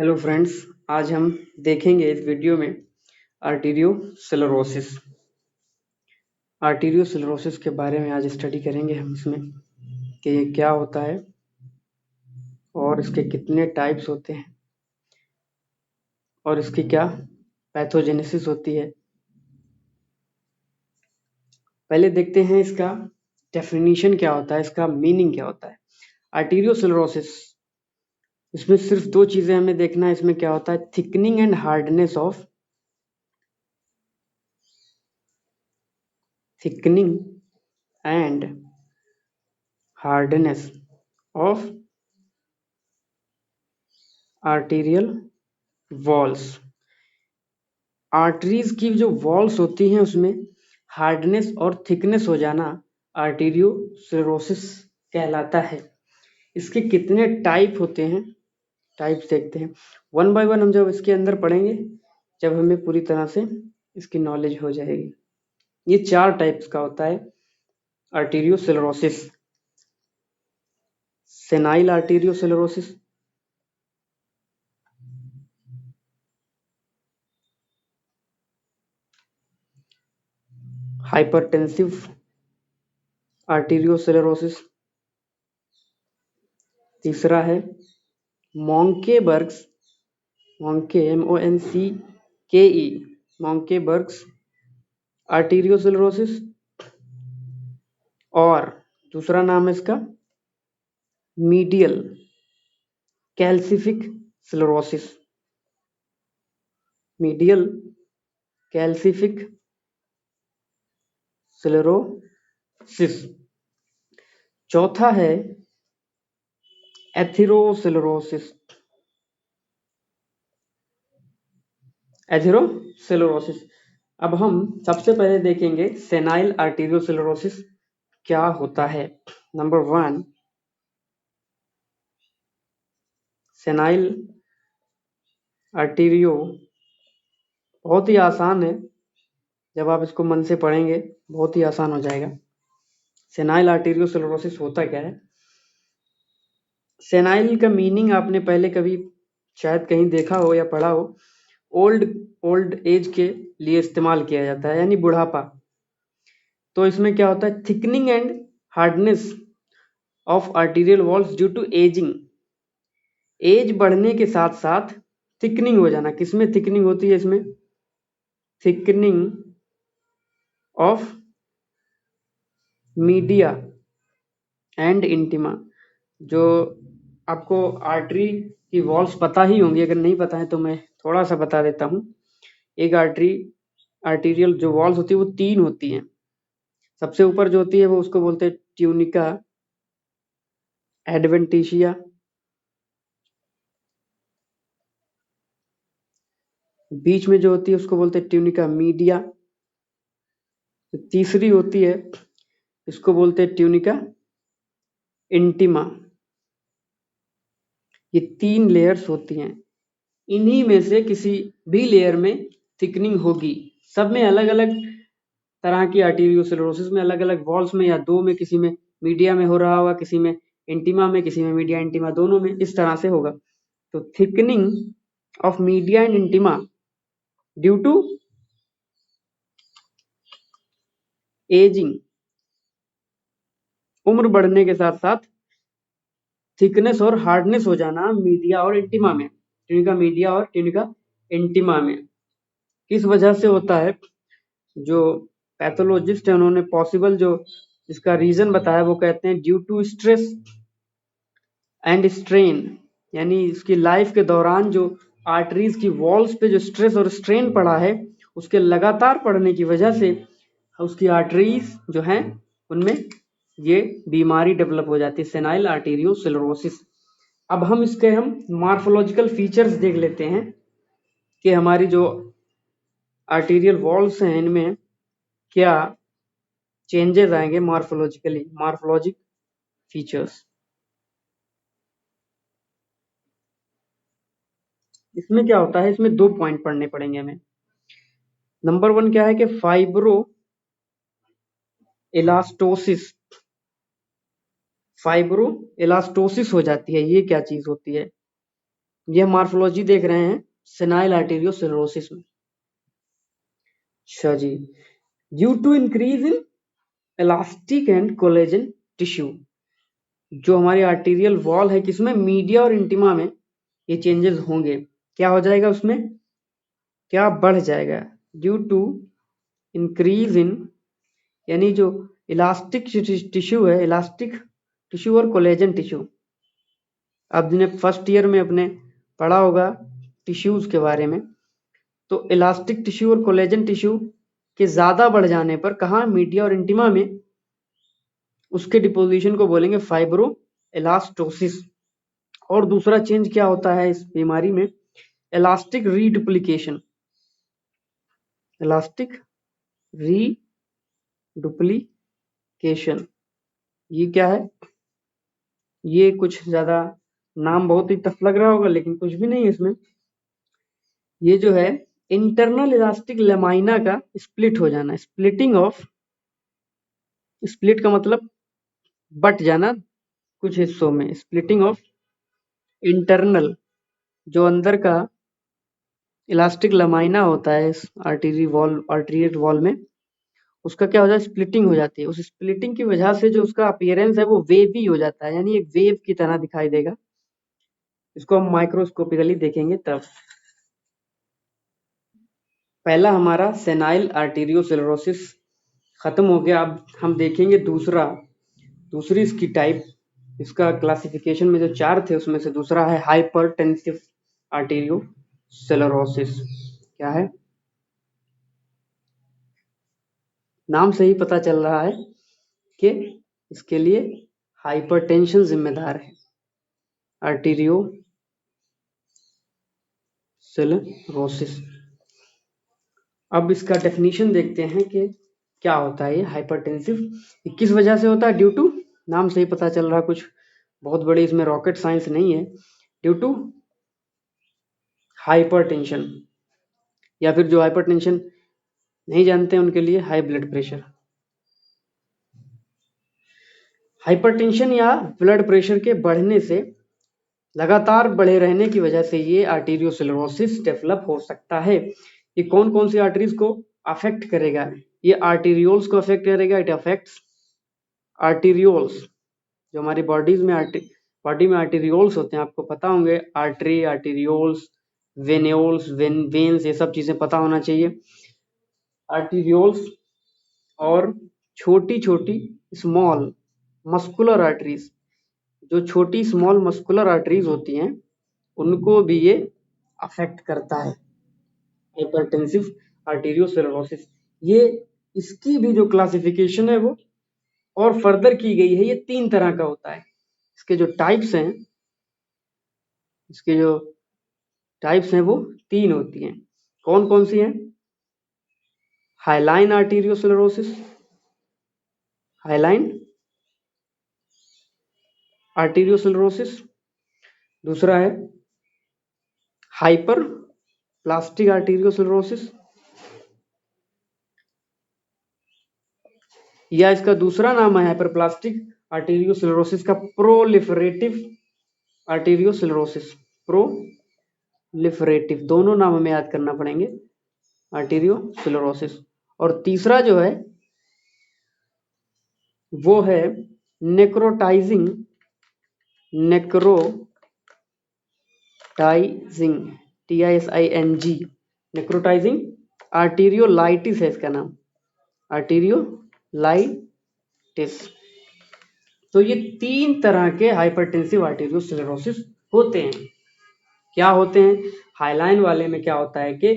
Hello friends, आज हम देखेंगे इस वीडियो में आर्टीरियोस्क्लेरोसिस। आर्टीरियोस्क्लेरोसिस के बारे में आज स्टडी करेंगे हम इसमें कि ये क्या होता है और इसके कितने टाइप्स होते हैं और इसकी क्या पैथोजेनेसिस होती है। पहले देखते हैं इसका डेफिनेशन क्या होता है, इसका मीनिंग क्या होता है। आर्टीरियोस्क्लेरोसिस, इसमें सिर्फ दो चीजें हमें देखना है। इसमें क्या होता है, thickening and hardness of thickening and hardness of arterial walls. Arteries की जो वॉल्स होती हैं उसमें हार्डनेस और थिकनेस हो जाना आर्टीरियोस्क्लेरोसिस कहलाता है। इसके कितने टाइप होते हैं, टाइप्स देखते हैं वन बाय वन। हम जब इसके अंदर पढ़ेंगे, जब हमें पूरी तरह से इसकी नॉलेज हो जाएगी। ये 4 टाइप्स का होता है arteriosclerosis. Senile arteriosclerosis, hypertensive arteriosclerosis, तीसरा है मॉन्केबर्ग्स, मॉन्के MONCKE मॉन्केबर्ग्स आर्टीरियोस्क्लेरोसिस, और दूसरा नाम है इसका medial calcific sclerosis, medial calcific sclerosis. चौथा है एथेरोस्क्लेरोसिस, एथेरोस्क्लेरोसिस। अब हम सबसे पहले देखेंगे सेनाइल आर्टीरियोस्क्लेरोसिस क्या होता है। नंबर 1, सेनाइल आर्टीरियो बहुत ही आसान है, जब आप इसको मन से पढ़ेंगे बहुत ही आसान हो जाएगा। सेनाइल आर्टीरियोस्क्लेरोसिस होता क्या है। सेनाइल का मीनिंग आपने पहले कभी शायद कहीं देखा हो या पढ़ा हो। ओल्ड एज के लिए इस्तेमाल किया जाता है, यानी बुढ़ापा। तो इसमें क्या होता है, thickening and hardness of arterial walls due to ageing. Age बढ़ने के साथ साथ थिकनिंग हो जाना। किसमें थिकनिंग होती है, इसमें thickening of media and intima. जो आपको आर्टरी की वॉल्स पता ही होंगी, अगर नहीं पता है तो मैं थोड़ा सा बता देता हूँ। एक आर्टीरियल जो वॉल्स होती है वो 3 होती हैं। सबसे ऊपर जो होती है वो उसको बोलते हैं ट्यूनिका एडवेंटिशिया, बीच में जो होती है उसको बोलते हैं ट्यूनिका मीडिया, तीसरी होती है इसको बोलते हैं ट्यूनिका इंटिमा। ये 3 लेयर्स होती हैं, इन्हीं में से किसी भी लेयर में थिकनिंग होगी। सब में अलग अलग तरह की आर्टीरियोस्क्लेरोसिस में अलग अलग वॉल्स में या 2 में, किसी में मीडिया में हो रहा होगा, किसी में इंटिमा में, किसी में मीडिया इंटिमा, दोनों में इस तरह से होगा। तो thickening of media and intima due to ageing, उम्र बढ़ने के साथ साथ थिकनेस और हार्डनेस हो जाना मीडिया और इंटिमा में, ट्यूनिका मीडिया और ट्यूनिका इंटिमा में। किस वजह से होता है, जो पैथोलॉजिस्ट है उन्होंने पॉसिबल जो इसका रीजन बताया वो कहते हैं due to stress and strain. यानी इसकी लाइफ के दौरान जो आर्टरीज की वॉल्स पे जो स्ट्रेस और स्ट्रेन पड़ा है, उसके लगातार पड़ने की वजह से उसकी आर्टरीज जो हैं उनमें ये बीमारी डेवलप हो जाती है, सेनाइल आर्टीरियोस्क्लेरोसिस। अब हम मार्फोलॉजिकल फीचर्स देख लेते हैं कि हमारी जो आर्टीरियल वॉल्स हैं इनमें क्या चेंजेस आएंगे मार्फोलॉजिकली, मार्फोलॉजिक फीचर्स। इसमें क्या होता है, इसमें 2 पॉइंट पढ़ने पड़ेंगे हमें। नंबर 1 क्या है कि फाइब्रो इलास्टोसिस, फाइब्रो इलास्टोसिस हो जाती है। ये क्या चीज होती है, ये मार्फोलॉजी देख रहे हैं सेनाइल आर्टेरियोस्क्लेरोसिस में। अच्छा जी, due to increase in elastic and collagen tissue, जो हमारी आर्टेरियल वॉल है किसमें, मीडिया और इंटिमा में ये चेंजेस होंगे। क्या हो जाएगा उसमें, क्या बढ़ जाएगा, ड्यू टू इंक्रीज इन, यानी जो इलास्टिक टिश्यू है, इलास्टिक टिश्यू और कोलेजन टिश्यू, आपने फर्स्ट ईयर में अपने पढ़ा होगा टिश्यूज के बारे में, तो इलास्टिक टिश्यू और कोलेजन टिश्यू के ज्यादा बढ़ जाने पर कहाँ, मीडिया और इंटिमा में, उसके डिपोजिशन को बोलेंगे फाइब्रो इलास्टोसिस। और दूसरा चेंज क्या होता है इस बीमारी में, इलास्टिक रीडुप्लीकेशन, इलास्टिक रीडुप्लीकेशन, ये क्या है, ये कुछ ज्यादा नाम बहुत ही टफ लग रहा होगा लेकिन कुछ भी नहीं है इसमें। ये जो है इंटरनल इलास्टिक लेमाइना का स्प्लिट हो जाना, स्प्लिटिंग ऑफ, स्प्लिट का मतलब बट जाना कुछ हिस्सों में, स्प्लिटिंग ऑफ इंटरनल, जो अंदर का इलास्टिक लमाइना होता है इस आर्टेरियल वॉल में, उसका क्या हो जाता है, स्प्लिटिंग हो जाती है। उस स्प्लिटिंग की वजह से जो उसका अपीयरेंस है वो वेवी हो जाता है, यानी एक वेव की तरह दिखाई देगा। इसको हम माइक्रोस्कोपिकली देखेंगे तब। पहला हमारा सेनाइल आर्टेरियोस्क्लेरोसिस खत्म हो गया। अब हम देखेंगे दूसरी इसकी टाइप, इसका क्लासिफिकेशन में जो 4 थे उसमें से दूसरा है हाइपरटेंसिव आर्टेरियोस्क्लेरोसिस। क्या है, नाम से ही पता चल रहा है कि इसके लिए हाइपरटेंशन जिम्मेदार है, आर्टेरियोस्क्लेरोसिस। अब इसका डेफिनेशन देखते हैं कि क्या होता है ये हाइपरटेंसिव, किस वजह से होता है, ड्यू टू, नाम से ही पता चल रहा, कुछ बहुत बड़ी इसमें रॉकेट साइंस नहीं है, ड्यू टू हाइपरटेंशन, या फिर जो हाइपरटेंशन नहीं जानते हैं उनके लिए हाई ब्लड प्रेशर। हाइपरटेंशन या ब्लड प्रेशर के बढ़ने से, लगातार बढ़े रहने की वजह से ये आर्टेरियोस्क्लेरोसिस डेवलप हो सकता है। ये कौन कौन सी आर्टरीज को अफेक्ट करेगा, ये आर्टेरियोल्स को अफेक्ट करेगा। इट अफेक्ट्स आर्टेरियोल्स, जो हमारी बॉडी में आर्टेरियोल्स होते हैं, आपको पता होंगे, आर्टरी, आर्टेरियोल्स, वेन्योल्स, वेन्स, ये सब चीजें पता होना चाहिए। आर्टेरियोल्स और छोटी छोटी स्मॉल मस्कुलर आर्टरीज, जो छोटी स्मॉल मस्कुलर आर्टरीज होती हैं उनको भी ये अफेक्ट करता है, हाइपरटेंसिव आर्टेरियोस्क्लेरोसिस। ये इसकी भी जो क्लासिफिकेशन है वो और फर्दर की गई है, ये 3 तरह का होता है। इसके जो टाइप्स हैं, वो 3 होती हैं। कौन कौन सी हैं, हाइलाइन आर्टेरियोस्क्लेरोसिस, हाइलाइन आर्टेरियोस्क्लेरोसिस, दूसरा है हाइपर प्लास्टिक आर्टेरियोस्क्लेरोसिस, या इसका दूसरा नाम है हाइपरप्लास्टिक आर्टेरियोस्क्लेरोसिस का प्रोलिफरेटिव आर्टेरियोस्क्लेरोसिस, प्रोलिफरेटिव, दोनों नाम हमें याद करना पड़ेंगे, आर्टेरियोस्क्लेरोसिस। और तीसरा जो है वो है नेक्रोटाइजिंग TISING, नेक्रोटाइजिंग आर्टेरियोलाइटिस है इसका नाम, आर्टेरियोलाइटिस। तो ये 3 तरह के हाइपरटेंसिव आर्टेरियोस्क्लेरोसिस होते हैं। क्या होते हैं, हाइलाइन वाले में क्या होता है कि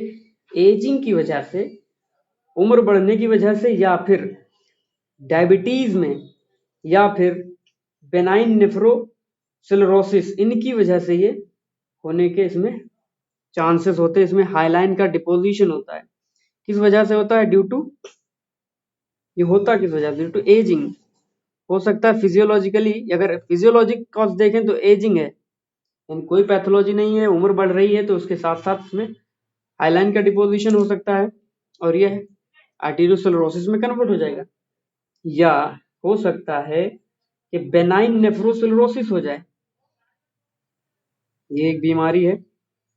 एजिंग की वजह से, उम्र बढ़ने की वजह से, या फिर डायबिटीज में, या फिर बेनाइन नेफ्रोस्क्लेरोसिस, इनकी वजह से ये होने के इसमें चांसेस होते हैं। इसमें हाइलाइन का डिपोजिशन होता है, किस वजह से होता है, ड्यू टू, ये होता किस वजह से, ड्यू टू एजिंग। हो सकता है फिजियोलॉजिकली, अगर फिजियोलॉजिक कॉज देखें तो एजिंग है, कोई पैथोलॉजी नहीं है, उम्र बढ़ रही है, तो उसके साथ साथ इसमें हाइलाइन का डिपोजिशन हो सकता है और यह आर्टेरियोस्क्लेरोसिस में कन्वर्ट हो जाएगा। या हो सकता है कि बेनाइन नेफ्रोस्क्लेरोसिस हो जाए, ये एक बीमारी है,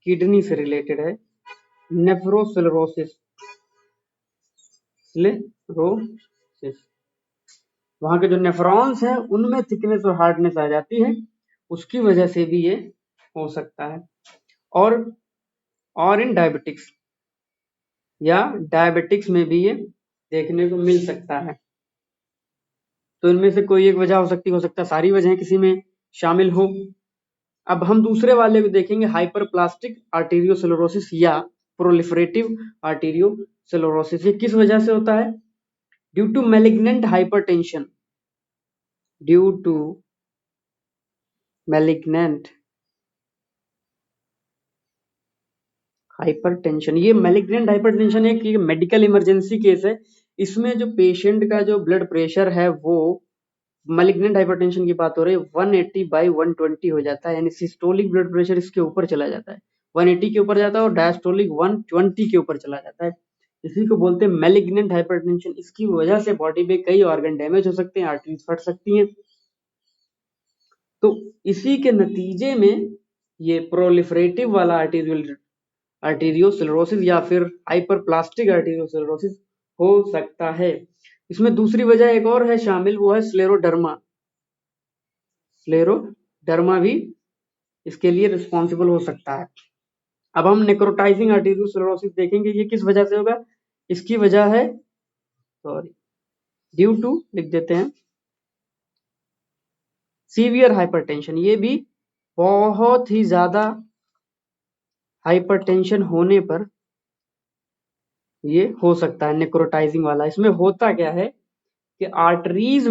किडनी से रिलेटेड है, नेफ्रोसिलरोसिस, सिलरोसिस। वहां के जो नेफ्रॉन्स हैं उनमें थिकनेस और हार्डनेस आ जाती है, उसकी वजह से भी ये हो सकता है। और इन डायबिटिक्स या डायबिटिक्स में भी ये देखने को मिल सकता है। तो इनमें से कोई एक वजह हो सकता है सारी वजहें किसी में शामिल हो। अब हम दूसरे वाले को देखेंगे, हाइपरप्लास्टिक आर्टेरियोस्क्लेरोसिस या प्रोलिफरेटिव आर्टेरियोस्क्लेरोसिस। ये किस वजह से होता है? Due to malignant hypertension, due to malignant hypertension. ये मैलिग्नेंट हाइपरटेंशन एक मेडिकल इमरजेंसी केस है। इसमें जो पेशेंट का जो ब्लड प्रेशर है वो मैलिग्नेंट हाइपरटेंशन की बात हो रही है, 180/120 हो जाता है, यानी सिस्टोलिक ब्लड प्रेशर इसके ऊपर चला जाता है, 180 के ऊपर जाता है, और डायस्टोलिक 120 के ऊपर चला जाता है। इसी को बोलते हैं मैलिग्नेंट हाइपरटेंशन। इसकी वजह से बॉडी में कई ऑर्गन डैमेज हो सकते हैं, आर्टरीज फट सकती हैं। तो इसी के नतीजे में ये प्रोलिफरेटिव वाला आर्टेरियोस्क्लेरोसिस या फिर हाइपरप्लास्टिक आर्टेरियोस्क्लेरोसिस हो सकता है। इसमें दूसरी वजह एक और है शामिल, वो है स्लेरोडर्मा। स्लेरोडर्मा भी इसके लिए रिस्पॉन्सिबल हो सकता है। अब हम नेक्रोटाइजिंग आर्टेरियोस्क्लेरोसिस देखेंगे, ये किस वजह से होगा? इसकी वजह है ड्यू टू, लिख देते हैं, सीवियर हाइपरटेंशन। ये भी बहुत ही ज्यादा हाइपरटेंशन होने पर ये हो सकता है नेक्रोटाइजिंग वाला। इसमें होता क्या है कि arteries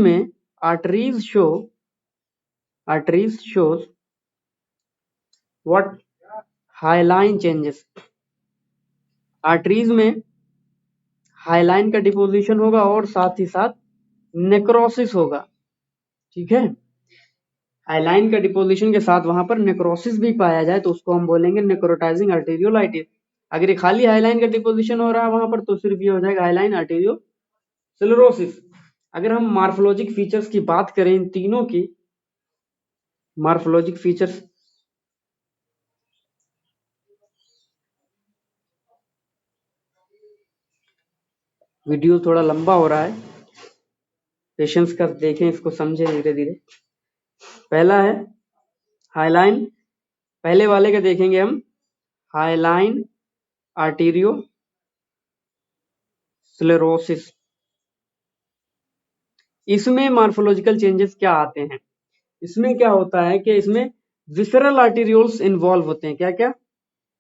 shows what hyaline changes. आर्टरीज में हाइलाइन का डिपोजिशन होगा और साथ ही साथ नेक्रोसिस होगा। ठीक है, हाइलाइन का डिपोजिशन के साथ वहां पर नेक्रोसिस भी पाया जाए तो उसको हम बोलेंगे नेक्रोटाइजिंग आर्टेरियोलाइटिस। अगर ये खाली हाइलाइन का डिपोजिशन हो रहा है वहां पर तो सिर्फ ये हो जाएगा हाइलाइन आर्टेरियोस्क्लेरोसिस। अगर हम मार्फोलॉजिक फीचर्स की बात करें, इन तीनों की मार्फोलॉजिक फीचर्स, वीडियो थोड़ा लंबा हो रहा है, पेशेंस का देखें, इसको समझें धीरे धीरे। पहला है हाइलाइन, पहले वाले का देखेंगे हम, हाइलाइन आर्टेरियोस्क्लेरोसिस। इसमें मार्फोलॉजिकल चेंजेस क्या आते हैं? इसमें क्या होता है कि इसमें विसरल आर्टेरियोल्स इन्वॉल्व होते हैं। क्या क्या?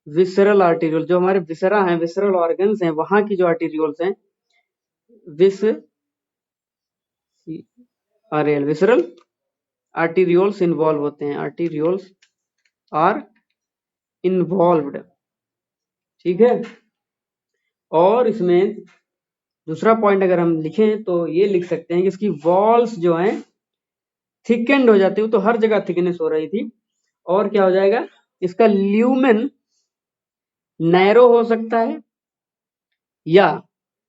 विसरल आर्टेरियोल, जो हमारे विसरा हैं, विसरल ऑर्गन्स हैं, वहां की जो आर्टेरियोल्स हैं, विसरल आर्टेरियोल्स इन्वॉल्व होते हैं, आर्टेरियोल्स आर इन्वॉल्व्ड। ठीक है, और इसमें दूसरा पॉइंट अगर हम लिखें तो ये लिख सकते हैं कि इसकी वॉल्स जो हैं थिकेंड हो जाती है, तो हर जगह थिकनेस हो रही थी। और क्या हो जाएगा, इसका ल्यूमेन नैरो हो सकता है या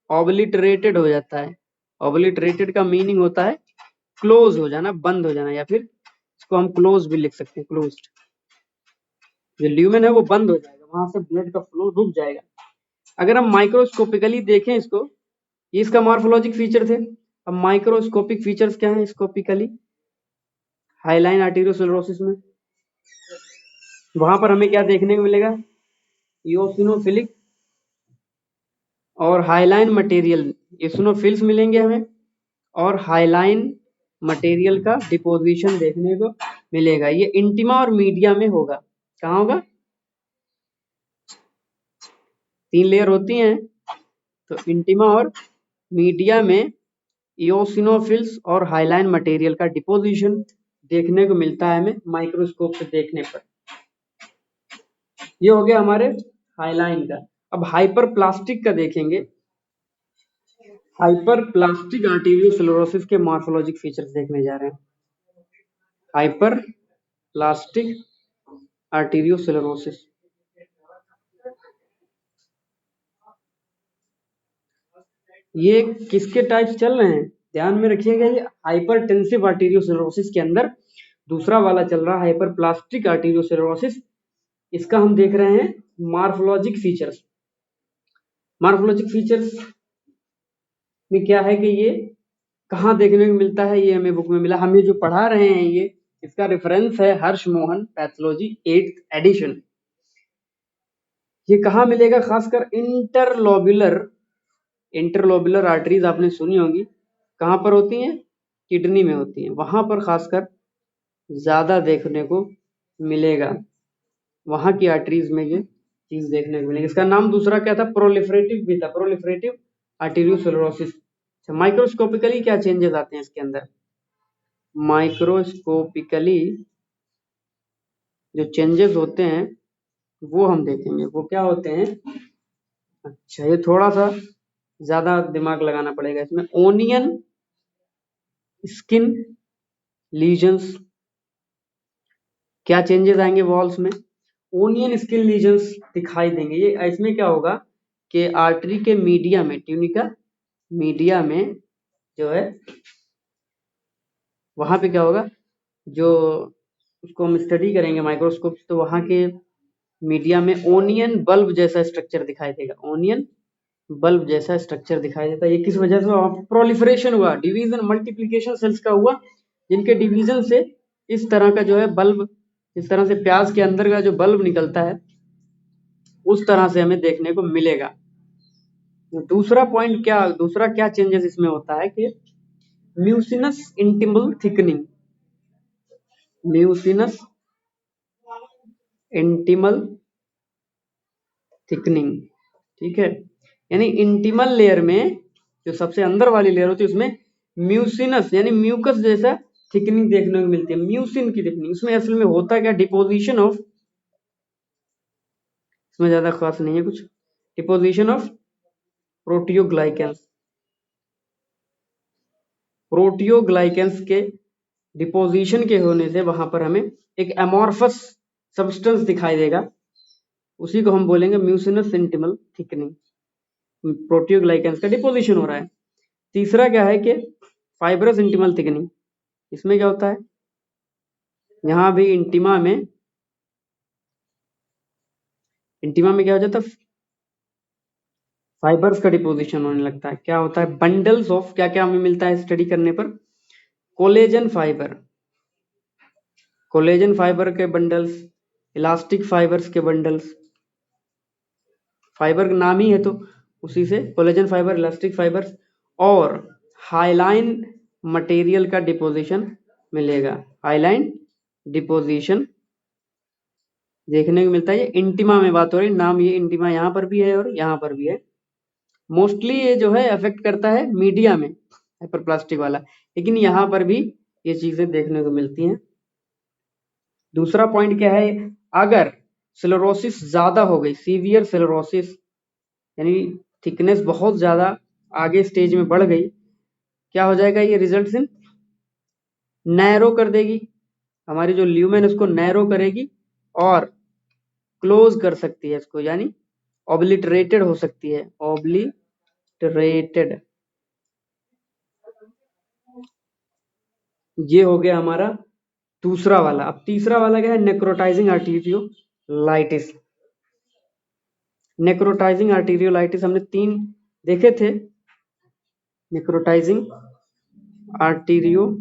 ऑब्लिटरेटेड हो जाता है। ऑब्लिटरेटेड का मीनिंग होता है क्लोज हो जाना, बंद हो जाना, या फिर इसको हम क्लोज भी लिख सकते हैं, क्लोज्ड। जो ल्यूमेन है वो बंद हो जाएगा, वहां से ब्लड का फ्लो रुक जाएगा। अगर हम माइक्रोस्कोपिकली देखें इसको, ये इसका मॉर्फोलॉजिक फीचर थे। अब माइक्रोस्कोपिक फीचर्स क्या है स्कोपिकली हाइलाइन आर्टेरियोस्क्लेरोसिस में? वहां पर हमें क्या देखने को मिलेगा? इओसिनोफिलिक और हाइलाइन मटेरियल, इओसिनोफिल्स मिलेंगे हमें, और हाइलाइन मटेरियल का डिपोजिशन देखने को मिलेगा। ये इंटिमा और मीडिया में होगा। कहाँ होगा? 3 लेयर होती हैं, तो इंटिमा और मीडिया में इओसिनोफिल्स और हाइलाइन मटेरियल का डिपोजिशन देखने को मिलता है हमें माइक्रोस्कोप से देखने पर। ये हो गया हमारे हाइलाइन का। अब हाइपरप्लास्टिक का देखेंगे। हाइपरप्लास्टिक आर्टेरियोस्क्लेरोसिस के मॉर्फोलॉजिक फीचर्स देखने जा रहे हैं। हाइपरप्लास्टिक आर्टेरियोस्क्लेरोसिस, ये किसके टाइप्स चल रहे हैं ध्यान में रखिएगा। ये हाइपरटेंसिव आर्टेरियोस्क्लेरोसिस के अंदर दूसरा वाला चल रहा है, हाइपरप्लास्टिक आर्टेरियोस्क्लेरोसिस। इसका हम देख रहे हैं मॉर्फोलॉजिक फीचर्स। मॉर्फोलॉजिक फीचर्स में क्या है कि ये कहाँ देखने को मिलता है, ये हमें बुक में मिला। हम ये जो पढ़ा रहे हैं ये इसका रेफरेंस है हर्ष मोहन पैथोलॉजी 8th एडिशन। ये कहाँ मिलेगा, खासकर इंटरलोबुलर आर्टरीज आपने सुनी होंगी, कहाँ पर होती हैं, किडनी में होती हैं, वहां पर खासकर ज्यादा देखने को मिलेगा, वहां की आर्टरीज में ये चीज देखने को मिलेगी। इसका नाम दूसरा क्या था, प्रोलिफरेटिव भी था, प्रोलिफरेटिव आर्टेरियोस्क्लेरोसिस। माइक्रोस्कोपिकली क्या चेंजेस आते हैं इसके अंदर, माइक्रोस्कोपिकली जो चेंजेस होते हैं वो हम देखेंगे, वो क्या होते हैं। अच्छा, ये थोड़ा सा ज्यादा दिमाग लगाना पड़ेगा इसमें। ओनियन स्किन लीजन्स, क्या चेंजेस आएंगे वॉल्स में, ओनियन स्किन लीजन्स दिखाई देंगे। ये इसमें क्या होगा कि आर्टरी के मीडिया में, ट्यूनिका मीडिया में जो है वहां पे क्या होगा, जो उसको हम स्टडी करेंगे माइक्रोस्कोप, तो वहां के मीडिया में ओनियन बल्ब जैसा स्ट्रक्चर दिखाई देगा, ओनियन बल्ब जैसा स्ट्रक्चर दिखाई देता है। ये किस वजह से हुआ, प्रोलिफरेशन हुआ, डिवीजन मल्टीप्लिकेशन सेल्स का हुआ, जिनके डिवीजन से इस तरह का जो है बल्ब, इस तरह से प्याज के अंदर का जो बल्ब निकलता है उस तरह से हमें देखने को मिलेगा। दूसरा पॉइंट क्या, दूसरा क्या चेंजेस इसमें होता है कि म्यूसिनस इंटिमल थिकनिंग, म्यूसिनस इंटिमल थिकनिंग, ठीक है, यानी इंटिमल लेयर में जो सबसे अंदर वाली लेयर होती है उसमें म्यूसिनस यानी म्यूकस जैसा थिकनिंग देखने को मिलती है, म्यूसिन की थिकनिंग। उसमें असल में होता क्या, डिपोजिशन ऑफ, इसमें ज्यादा खास नहीं है कुछ, डिपोजिशन ऑफ प्रोटियोग्लाइकेंस, प्रोटियोग्लाइकेंस के डिपोजिशन के होने से वहां पर हमें एक एमॉर्फस सब्सटेंस दिखाई देगा, उसी को हम बोलेंगे म्यूसिनस इंटिमल थिकनिंग, प्रोटियोग्लाइकेंस का डिपोजिशन हो रहा है। तीसरा क्या है कि फाइब्रस इंटिमल थिकनिंग, इसमें क्या होता है, यहाँ भी इंटिमा में क्या हो जाता है, फाइबर्स का डिपोजिशन होने लगता है। क्या होता है, बंडल्स ऑफ, क्या क्या हमें मिलता है स्टडी करने पर, कोलेजन फाइबर, कोलेजन फाइबर के बंडल्स, इलास्टिक फाइबर्स के बंडल्स, फाइबर का नाम ही है तो उसी से कोलेजन फाइबर, इलास्टिक फाइबर्स, और हाइलाइन मटेरियल का डिपोजिशन मिलेगा, हाइलाइन डिपोजिशन देखने को मिलता है। ये इंटिमा में बात हो रही है, नाम ये इंटिमा यहाँ पर भी है और यहाँ पर भी है। मोस्टली ये जो है अफेक्ट करता है मीडिया में, हाइपरप्लास्टिक वाला, लेकिन यहाँ पर भी ये चीजें देखने को मिलती हैं। दूसरा पॉइंट क्या है, अगर सिलरोसिस ज्यादा हो गई, सीवियर सिलरोसिस यानी थिकनेस बहुत ज्यादा आगे स्टेज में बढ़ गई, क्या हो जाएगा, ये रिजल्ट इन नैरो कर देगी, हमारी जो ल्यूमेन उसको नैरो करेगी और क्लोज कर सकती है इसको, यानी ऑब्लिटरेटेड हो सकती है, ऑब्लिटरेटेड। ये हो गया हमारा दूसरा वाला। अब तीसरा वाला क्या है, नेक्रोटाइजिंग आर्टीरियोलाइटिस। नेक्रोटाइजिंग आर्टीरियोलाइटिस हमने 3 देखे थे, नेक्रोटाइजिंग आर्टीरियोलाइटिस।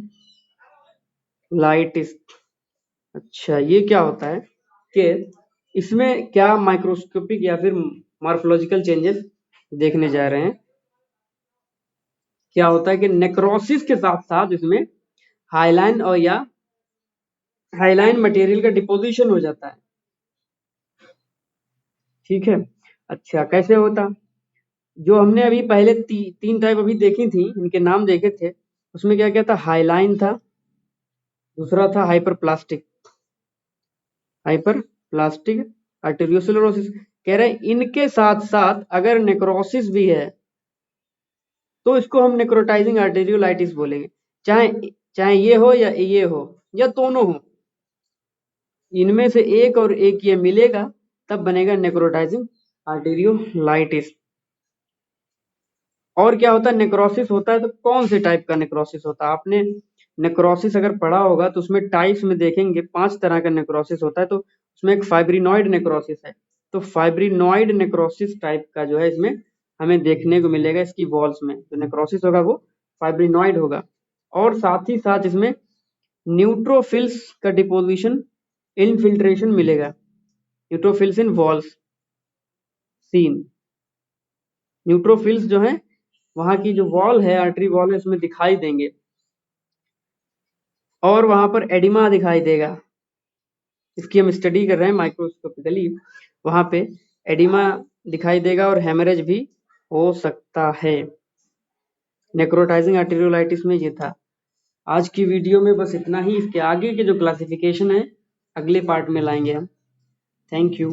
अच्छा, ये क्या होता है कि इसमें क्या माइक्रोस्कोपिक या फिर मॉर्फोलॉजिकल चेंजेस देखने जा रहे हैं। क्या होता है कि नेक्रोसिस के साथ साथ इसमें हाइलाइन और या हाइलाइन मटेरियल का डिपोजिशन हो जाता है, ठीक है। अच्छा, कैसे होता, जो हमने अभी पहले 3 टाइप अभी देखी थी, इनके नाम देखे थे, उसमें क्या क्या था, हाइलाइन था, दूसरा था हाइपरप्लास्टिक, हाइपरप्लास्टिक आर्टेरियोस्क्लेरोसिस। कह रहे हैं इनके साथ साथ अगर नेक्रोसिस भी है तो इसको हम नेक्रोटाइजिंग आर्टेरियोलाइटिस बोलेंगे, चाहे चाहे ये हो या दोनों हो, इनमें से एक और एक ये मिलेगा तब बनेगा नेक्रोटाइजिंग आर्टेरियोलाइटिस। और क्या होता है, नेक्रोसिस होता है तो कौन से टाइप का नेक्रोसिस होता है, आपने नेक्रोसिस अगर पढ़ा होगा तो उसमें टाइप्स में देखेंगे 5 तरह का नेक्रोसिस होता है। तो उसमें एक फाइब्रिनॉइड नेक्रोसिस है। तो फाइब्रिनॉइड नेक्रोसिस टाइप का जो है इसमें हमें देखने को मिलेगा इसकी वॉल्स में। जो नेक्रोसिस होगा वो फाइब्रिनॉइड होगा, और साथ ही साथ इसमें न्यूट्रोफिल्स का डिपोजिशन, इनफिल्ट्रेशन मिलेगा। न्यूट्रोफिल्स इन वॉल्स सीन। न्यूट्रोफिल्स जो है वहां की जो वॉल है, आर्टरी वॉल है, उसमें दिखाई देंगे, और वहां पर एडिमा दिखाई देगा। इसकी हम स्टडी कर रहे हैं माइक्रोस्कोपिकली। वहां पे एडिमा दिखाई देगा और हेमरेज भी हो सकता है। नेक्रोटाइजिंग आर्टेरियोलाइटिस में ये था। आज की वीडियो में बस इतना ही। इसके आगे के जो क्लासिफिकेशन है अगले पार्ट में लाएंगे हम। Thank you.